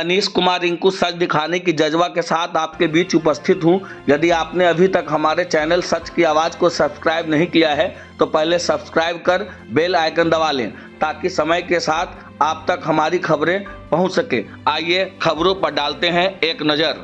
अनीश कुमार रिंकू सच दिखाने की जज्बा के साथ आपके बीच उपस्थित हूं। यदि आपने अभी तक हमारे चैनल सच की आवाज़ को सब्सक्राइब नहीं किया है तो पहले सब्सक्राइब कर बेल आइकन दबा लें ताकि समय के साथ आप तक हमारी खबरें पहुंच सके। आइए खबरों पर डालते हैं एक नज़र।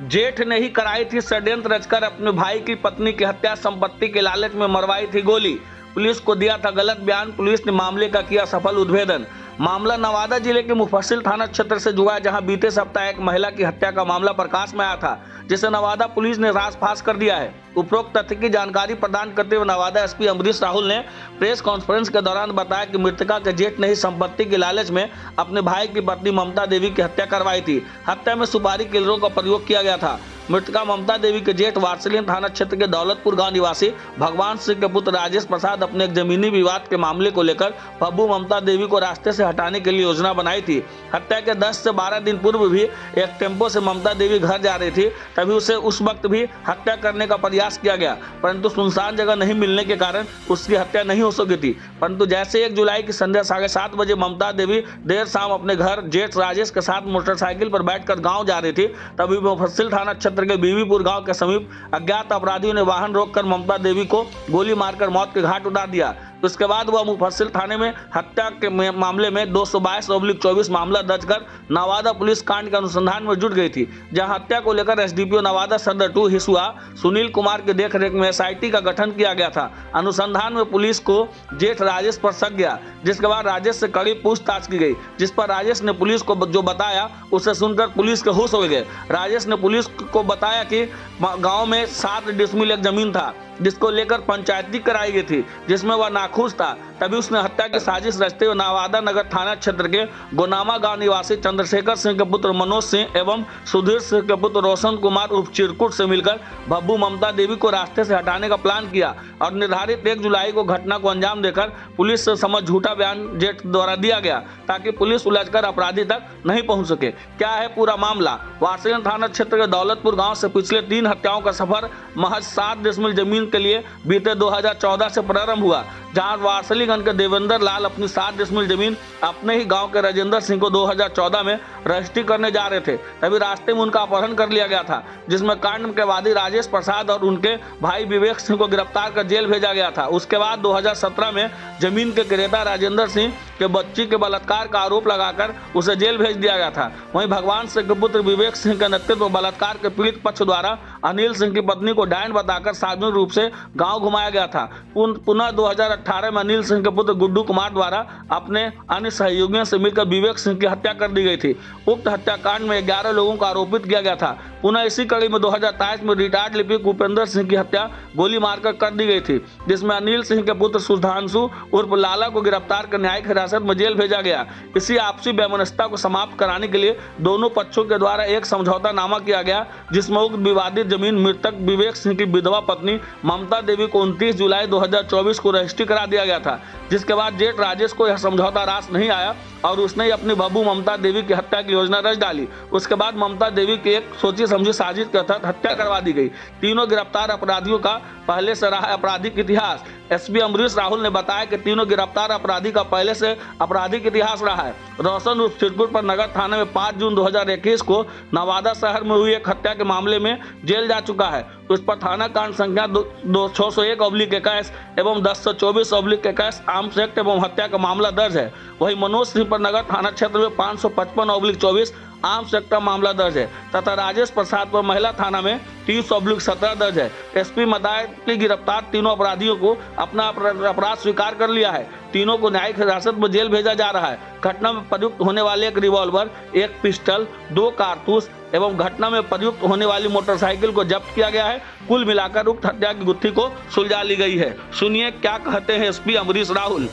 जेठ ने ही कराई थी षड्यंत्र रचकर अपने भाई की पत्नी की हत्या, संपत्ति के लालच में मरवाई थी गोली। पुलिस को दिया था गलत बयान, पुलिस ने मामले का किया सफल उद्भेदन। मामला नवादा जिले के मुफस्सिल थाना क्षेत्र से जुड़ा है, जहां बीते सप्ताह एक महिला की हत्या का मामला प्रकाश में आया था, जिसे नवादा पुलिस ने रासफास कर दिया है। उपरोक्त तथ्य की जानकारी प्रदान करते हुए नवादा एसपी अमरीश राहुल ने प्रेस कॉन्फ्रेंस के दौरान बताया कि मृतका के जेठ ने ही संपत्ति की लालच में अपने भाई की पत्नी ममता देवी की हत्या करवाई थी। हत्या में सुपारी किलरों का प्रयोग किया गया था। मृतका ममता देवी के जेठ वारसिलीन थाना क्षेत्र के दौलतपुर गांव निवासी भगवान सिंह के पुत्र राजेश प्रसाद अपने एक जमीनी विवाद के मामले को लेकर बब्बू ममता देवी को रास्ते से हटाने के लिए योजना बनाई थी। हत्या के 10 से 12 दिन पूर्व भी एक टेम्पो से ममता देवी घर जा रही थी, तभी उसे उस वक्त भी हत्या करने का प्रयास किया गया, परंतु सुनसान जगह नहीं मिलने के कारण उसकी हत्या नहीं हो सकी थी। परंतु जैसे 1 जुलाई की संध्या 7:30 बजे ममता देवी देर शाम अपने घर जेठ राजेश के साथ मोटरसाइकिल पर बैठकर गाँव जा रही थी, तभी मुफस्सिल थाना क्षेत्र के बीवीपुर गांव के समीप अज्ञात अपराधियों ने वाहन रोककर ममता देवी को गोली मारकर मौत के घाट उतार दिया। उसके बाद वह मुफस्सिल थाने में हत्या के मामले में 222/24 मामला दर्ज कर नवादा पुलिस कांड के अनुसंधान में जुट गई थी, जहां हत्या को लेकर एसडीपीओ नवादा सदर 2 हिसुआ सुनील कुमार के देखरेख में एसआईटी का गठन किया गया था। अनुसंधान में पुलिस को जेठ राजेश पर शक गया, जिसके बाद राजेश से कड़ी पूछताछ की गई, जिस पर राजेश ने पुलिस को जो बताया उसे सुनकर पुलिस के होश हो गए। राजेश ने पुलिस को बताया कि गाँव में 7 डिसमिल एक जमीन था, जिसको लेकर पंचायती कराई गई थी, जिसमें वह नाखुश था। तभी उसने हत्या की साजिश रचते हुए नवादा नगर थाना क्षेत्र के गोनामा गांव निवासी चंद्रशेखर सिंह के पुत्र मनोज सिंह एवं सुधीर सिंह के पुत्र रोशन कुमार उर्फ चिरकुट से मिलकर बब्बू ममता देवी को रास्ते से हटाने का प्लान किया और निर्धारित 1 जुलाई को घटना को अंजाम देकर पुलिस से समझ झूठा बयान जेठ द्वारा दिया गया, ताकि पुलिस उलझकर अपराधी तक नहीं पहुंच सके। क्या है पूरा मामला? वारसिलीन थाना क्षेत्र के दौलतपुर गाँव से पिछले 3 हत्याओं का सफर महज 7 डिसमिल जमीन के लिए बीते 2014 से प्रारंभ हुआ, जहां वारसिलीगंज के देवेंद्र लाल अपनी 7 डिसमिल जमीन अपने ही गांव के राजेंद्र सिंह को 2014 में रजिस्ट्री करने जा रहे थे। तभी रास्ते में उनका अपहरण कर लिया गया था, जिसमें कांड के वादी राजेश प्रसाद और उनके भाई विवेक सिंह को गिरफ्तार कर जेल भेजा गया था। उसके बाद 2017 में जमीन के क्रेता राजेंद्र सिंह के बच्ची के बलात्कार का आरोप लगाकर उसे जेल भेज दिया गया था। वहीं भगवान सिंह के पुत्र विवेक सिंह के नेतृत्व बलात्कार के पीड़ित पक्ष द्वारा अनिल सिंह की पत्नी को डायन बताकर सार्वजनिक रूप से गांव घुमाया गया था। पुनः 2018 में अनिल सिंह के पुत्र गुड्डू कुमार द्वारा अपने अन्य सहयोगियों से मिलकर विवेक सिंह की हत्या कर दी गई थी। उक्त हत्याकांड में 11 लोगों को आरोपित किया गया था। पुनः इसी कड़ी में 2023 में रिटायर्ड लिपिक उपेंद्र सिंह की हत्या गोली मारकर कर दी गई थी, जिसमें अनिल सिंह के पुत्र सुधांशु उर्फ लाला को गिरफ्तार कर न्यायिक हिरासत में जेल भेजा गया। इसी आपसी वैमनस्यता को समाप्त कराने के लिए दोनों पक्षों के द्वारा एक समझौतानामा किया गया, जिसमें उक्त विवादित जमीन मृतक विवेक सिंह की विधवा पत्नी ममता देवी को 29 जुलाई 2024 को रजिस्ट्री करा दिया गया था। जिसके बाद जेठ राजेश को यह समझौता रास नहीं आया और उसने ही अपनी बब्बू ममता देवी की हत्या की योजना रच डाली। उसके बाद ममता देवी की एक सोची समझी साजिश के तहत हत्या करवा दी गई। तीनों गिरफ्तार अपराधियों का पहले से रहा आपराधिक इतिहास। एसपी अमरीश राहुल ने बताया कि तीनों गिरफ्तार अपराधी का पहले से आपराधिक इतिहास रहा है। रोशन उर्फ चिरकुट पर नगर थाने में 5 जून 2021 को नवादा शहर में हुई एक हत्या के मामले में जेल जा चुका है। उस पर थाना कांड संख्या 601/21 एवं 1024/21 आर्म्स एक्ट एवं हत्या का मामला दर्ज है। वहीं मनोज सिंह पर नगर थाना क्षेत्र में 555/24 आर्म्स एक्ट का मामला दर्ज है तथा राजेश प्रसाद पर महिला थाना में 30/17 दर्ज है। एसपी बताया कि गिरफ्तार तीनों अपराधियों को अपना अपराध स्वीकार कर लिया है। तीनों को न्यायिक हिरासत में जेल भेजा जा रहा है। घटना में प्रयुक्त होने वाले एक रिवॉल्वर, 1 पिस्टल, 2 कारतूस एवं घटना में प्रयुक्त होने वाली मोटरसाइकिल को जब्त किया गया है। कुल मिलाकर उक्त हत्या की गुत्थी को सुलझा ली गई है। सुनिए क्या कहते हैं एसपी अमरीश राहुल।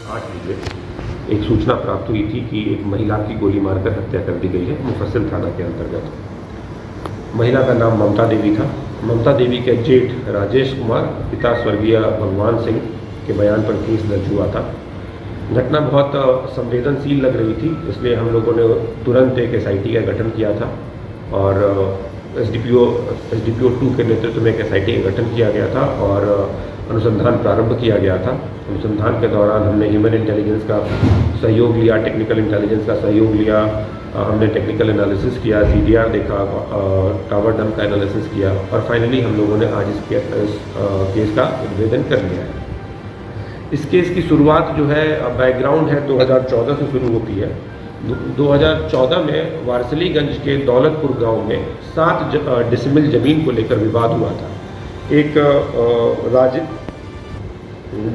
एक सूचना प्राप्त हुई थी कि एक महिला की गोली मारकर हत्या कर दी गई है मुफस्सिल थाना के अंतर्गत। महिला का नाम ममता देवी था। ममता देवी के जेठ राजेश कुमार पिता स्वर्गीय भगवान सिंह के बयान पर केस दर्ज हुआ था। घटना बहुत संवेदनशील लग रही थी, इसलिए हम लोगों ने तुरंत एक एसआईटी का गठन किया था और एसडीपीओ 2 के नेतृत्व में एक एसआईटी का गठन किया गया था और अनुसंधान प्रारंभ किया गया था। अनुसंधान के दौरान हमने ह्यूमन इंटेलिजेंस का सहयोग लिया, टेक्निकल इंटेलिजेंस का सहयोग लिया, हमने टेक्निकल एनालिसिस किया, CDR देखा, टावर डंप का एनालिसिस किया और फाइनली हम लोगों ने आज इस केस का उद्भेदन कर लिया है। इस केस की शुरुआत जो है, बैकग्राउंड है 2014 से शुरू होती है। 2014 में वारसलीगंज के दौलतपुर गांव में 7 डिसमिल ज़मीन को लेकर विवाद हुआ था। एक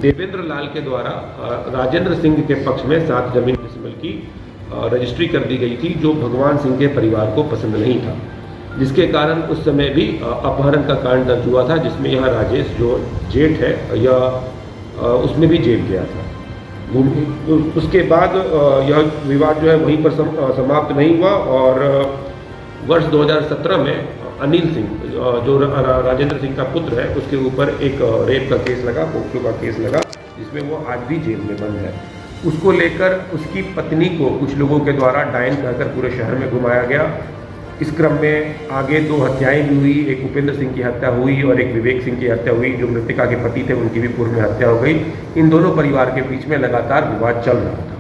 देवेंद्र लाल के द्वारा राजेंद्र सिंह के पक्ष में 7 जमीन डिसमिल की रजिस्ट्री कर दी गई थी, जो भगवान सिंह के परिवार को पसंद नहीं था, जिसके कारण उस समय भी अपहरण का कांड दर्ज हुआ था, जिसमें यह राजेश जो जेठ है यह उसमें भी जेल गया था। उसके बाद यह विवाद जो है वहीं पर समाप्त नहीं हुआ और वर्ष 2017 में अनिल सिंह जो राजेंद्र सिंह का पुत्र है उसके ऊपर एक रेप का केस लगा, पोक्सो का केस लगा, जिसमें वो आज भी जेल में बंद है। उसको लेकर उसकी पत्नी को कुछ लोगों के द्वारा डायन कहकर पूरे शहर में घुमाया गया। इस क्रम में आगे 2 हत्याएं भी हुई, एक उपेंद्र सिंह की हत्या हुई और एक विवेक सिंह की हत्या हुई, जो मृतका के पति थे उनकी भी पूर्व में हत्या हो गई। इन दोनों परिवार के बीच में लगातार विवाद चल रहा था।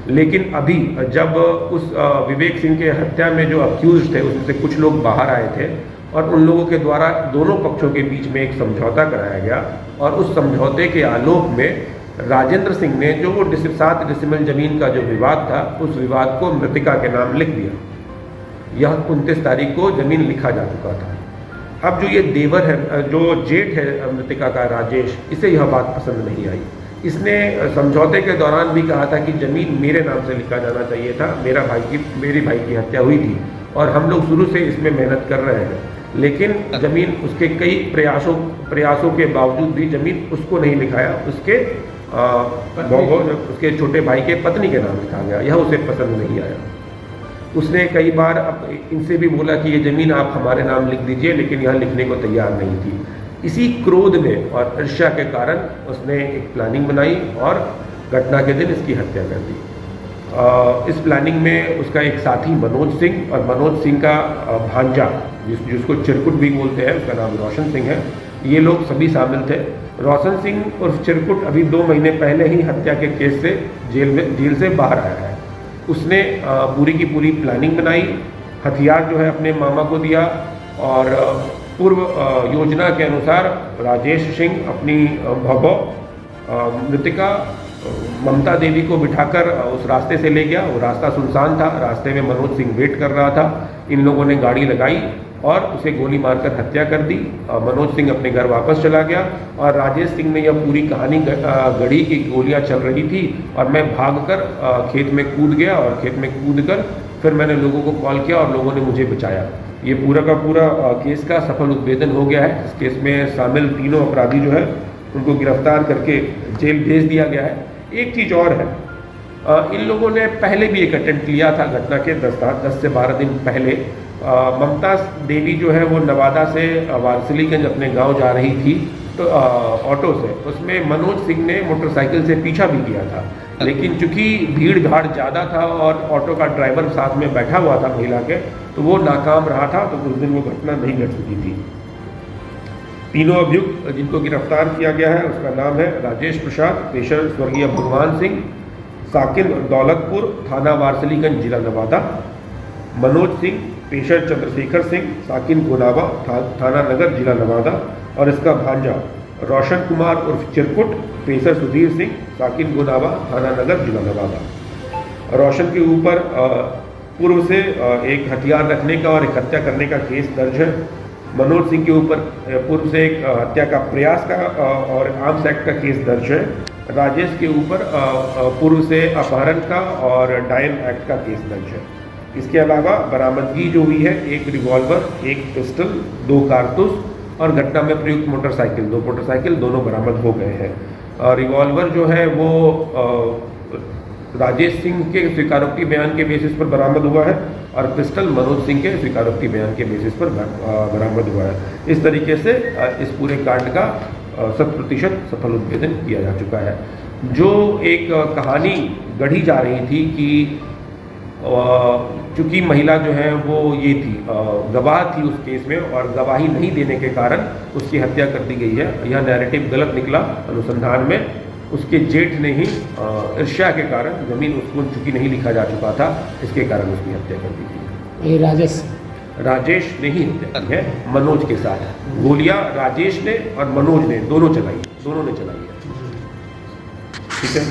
लेकिन अभी जब उस विवेक सिंह के हत्या में जो अक्यूज थे उसमें से कुछ लोग बाहर आए थे और उन लोगों के द्वारा दोनों पक्षों के बीच में एक समझौता कराया गया और उस समझौते के आलोक में राजेंद्र सिंह ने जो वो 7 डिसमिल जमीन का जो विवाद था उस विवाद को मृतका के नाम लिख दिया। यह 29 तारीख को जमीन लिखा जा चुका था। अब जो ये देवर है, जो जेठ है मृतका का राजेश, इसे यह बात पसंद नहीं आई। इसने समझौते के दौरान भी कहा था कि ज़मीन मेरे नाम से लिखा जाना चाहिए था, मेरी भाई की हत्या हुई थी और हम लोग शुरू से इसमें मेहनत कर रहे हैं, लेकिन ज़मीन उसके कई प्रयासों के बावजूद भी ज़मीन उसको नहीं लिखाया, उसके छोटे भाई के पत्नी के नाम लिखा गया। यह उसे पसंद नहीं आया। उसने कई बार इनसे भी बोला कि ये ज़मीन आप हमारे नाम लिख दीजिए, लेकिन यह लिखने को तैयार नहीं थी। इसी क्रोध में और ईर्ष्या के कारण उसने एक प्लानिंग बनाई और घटना के दिन इसकी हत्या कर दी। इस प्लानिंग में उसका एक साथी मनोज सिंह और मनोज सिंह का भांजा जिसको चिरकुट भी बोलते हैं, उसका नाम रोशन सिंह है, ये लोग सभी शामिल थे। रोशन सिंह और चिरकुट अभी 2 महीने पहले ही हत्या के केस से जेल से बाहर आया है। उसने पूरी की पूरी प्लानिंग बनाई, हथियार जो है अपने मामा को दिया और पूर्व योजना के अनुसार राजेश सिंह अपनी भगव मृतिका ममता देवी को बिठाकर उस रास्ते से ले गया। वो रास्ता सुनसान था, रास्ते में मनोज सिंह वेट कर रहा था। इन लोगों ने गाड़ी लगाई और उसे गोली मारकर हत्या कर दी। मनोज सिंह अपने घर वापस चला गया और राजेश सिंह ने यह पूरी कहानी गढ़ी की गोलियां चल रही थी और मैं भागकर खेत में कूद गया और खेत में कूदकर फिर मैंने लोगों को कॉल किया और लोगों ने मुझे बचाया। ये पूरा का पूरा केस का सफल उद्भेदन हो गया है। इस केस में शामिल तीनों अपराधी जो है उनको गिरफ्तार करके जेल भेज दिया गया है। एक चीज़ और है, इन लोगों ने पहले भी एक अटेम्प्ट लिया था घटना के 10 से 12 दिन पहले। ममता देवी जो है वो नवादा से वारसलीगंज अपने गांव जा रही थी तो ऑटो से, उसमें मनोज सिंह ने मोटरसाइकिल से पीछा भी किया था, लेकिन चूंकि भीड़ भाड़ ज़्यादा था और ऑटो का ड्राइवर साथ में बैठा हुआ था महिला के, तो वो नाकाम रहा था, तो उस दिन वो घटना नहीं घट चुकी थी। तीनों अभियुक्त जिनको गिरफ्तार किया गया है उसका नाम है राजेश प्रसाद, पेशर स्वर्गीय भगवान सिंह, साकिन दौलतपुर, थाना वारसलीगंज, जिला नवादा। मनोज सिंह, पेशर चंद्रशेखर सिंह, साकिन गोनावा, थाना नगर, जिला नवादा। और इसका भांजा रोशन कुमार उर्फ चिरकुट, पेशर सुधीर सिंह, साकिन गोनावा, थाना नगर, जिला नवादा। रोशन के ऊपर पूर्व से एक हथियार रखने का और एक हत्या करने का केस दर्ज है। मनोज सिंह के ऊपर पूर्व से एक हत्या का प्रयास का और आर्म्स एक्ट का केस दर्ज है। राजेश के ऊपर पूर्व से अपहरण का और डायन एक्ट का केस दर्ज है। इसके अलावा बरामदगी जो हुई है, एक रिवॉल्वर, एक पिस्टल, 2 कारतूस और घटना में प्रयुक्त मोटरसाइकिल, 2 मोटरसाइकिल दोनों बरामद हो गए हैं। रिवॉल्वर जो है वो राजेश सिंह के स्वीकारोक्ति बयान के बेसिस पर बरामद हुआ है और पिस्टल मनोज सिंह के स्वीकारोक्ति बयान के बेसिस पर बरामद हुआ है। इस तरीके से इस पूरे कांड का 100% सफल उद्भेदन किया जा चुका है। जो एक कहानी गढ़ी जा रही थी कि चूँकि महिला जो है वो ये थी गवाह थी उस केस में और गवाही नहीं देने के कारण उसकी हत्या कर दी गई है। यह नैरेटिव गलत निकला अनुसंधान में। उसके जेठ ने ही ईर्ष्या के कारण ज़मीन उसको चूँकि नहीं लिखा जा चुका था, इसके कारण उसकी हत्या कर दी गई। ये राजेश ने ही हत्या की है मनोज के साथ। गोलियां राजेश ने और मनोज ने दोनों ने चलाई है। ठीक है।